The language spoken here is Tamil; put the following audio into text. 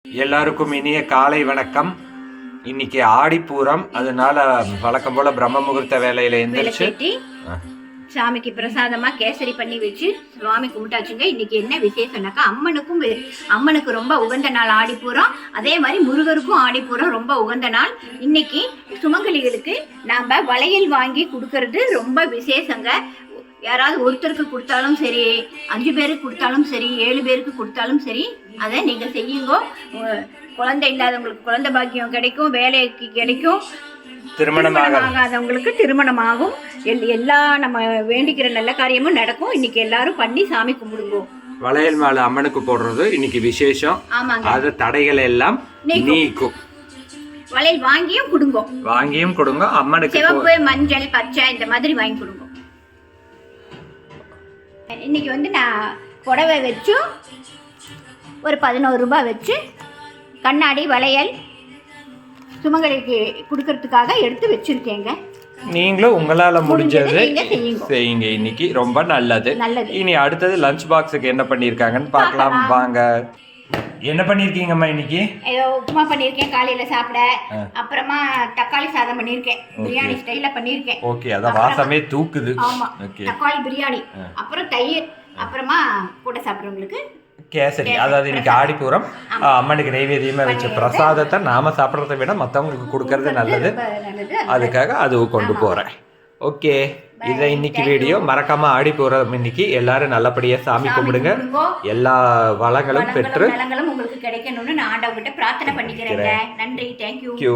எல்லாருக்கும் இனிய காலை வணக்கம். இன்னைக்கு ஆடிப்பூரம், அதனால வழக்கம் போல பிரம்ம முகூர்த்த வேலையில எந்திரிச்சு சாமிக்கு பிரசாதமா கேசரி பண்ணி வச்சு சுவாமி கும்பிட்டாச்சுங்க. இன்னைக்கு என்ன விசேஷம்னாக்கா அம்மனுக்கு ரொம்ப உகந்த நாள் ஆடிப்பூரம். அதே மாதிரி முருகருக்கும் ஆடிப்பூரம் ரொம்ப உகந்த நாள். இன்னைக்கு சுமங்கலிகளுக்கு நாம வளையல் வாங்கி கொடுக்கறது ரொம்ப விசேஷங்க. யாராவது ஒருத்தருக்கு கொடுத்தாலும் சரி, 5 பேருக்கு கொடுத்தாலும் சரி, 7 பேருக்கு கொடுத்தாலும் சரி, அதை நீங்கள் செய்யுங்க. குழந்தை இல்லாதவங்களுக்கு குழந்தை பாக்கியம் கிடைக்கும், வேலைக்கு கிடைக்கும், திருமணம் ஆகாதவங்களுக்கு திருமணமாகும். எல்லா நம்ம வேண்டிக்கிற நல்ல காரியமும் நடக்கும். இன்னைக்கு எல்லாரும் பண்ணி சாமி கும்பிடுங்க. வளையல் மாலை அம்மனுக்கு போடுறது இன்னைக்கு விசேஷம். ஆமாங்க, அது தடைகள் எல்லாம் நீக்கும். வளையல் வாங்கியும் கொடுங்க. அம்மனுக்கு சிவப்பு, மஞ்சள், பச்சை இந்த மாதிரி வாங்கி கொடுங்க. இன்னைக்கு நான் புடவை வச்சு ஒரு 11 ரூபாய் வச்சு கண்ணாடி வளையல் சுமங்கலிக்கு கொடுக்கறதுக்காக எடுத்து வச்சிருக்கேங்க. நீங்களும் உங்களால முடிஞ்சது செய்யுங்க. இன்னைக்கு ரொம்ப நல்லது. இனி அடுத்தது லஞ்ச் பாக்ஸுக்கு என்ன பண்ணிருக்காங்கன்னு பார்க்கலாம் வாங்க. என்ன பண்ணிருக்கீங்கம்மா இன்னைக்கு? ஏதோ உப்புமா பண்ணிருக்கேன் காலையில சாப்பிட. அப்புறமா தக்காளி சாதம் பண்ணிருக்கேன், பிரியாணி ஸ்டைல்ல பண்ணிருக்கேன். ஓகே, அத வாசமே தூக்குது. ஆமா, தக்காளி பிரியாணி, அப்புறம் தயிர், அப்புறமா கூட சாப்பிடுறவங்களுக்கு கேசரி. அதாவது இன்னைக்கு ஆடிப்பூரம், அம்மனுக்கு நைவேத்தியமா வச்ச பிரசாதத்தை நாம சாப்பிட்றதை விட மற்றவங்களுக்கு கொடுக்கறது நல்லது. அதுக்காக அது கொண்டு போறேன். ஓகே, இதை இன்னைக்கு வீடியோ மறக்காம ஆடிப்பூரம் இன்னைக்கு எல்லாரும் நல்லபடியா சாமி கும்பிடுங்க. எல்லா வளங்களும் பெற்று உங்களுக்கு கிடைக்கணும்னு நான் ஆண்டவர்கிட்ட பிரார்த்தனை பண்ணிக்கிறேன். நன்றி, தேங்க்யூ.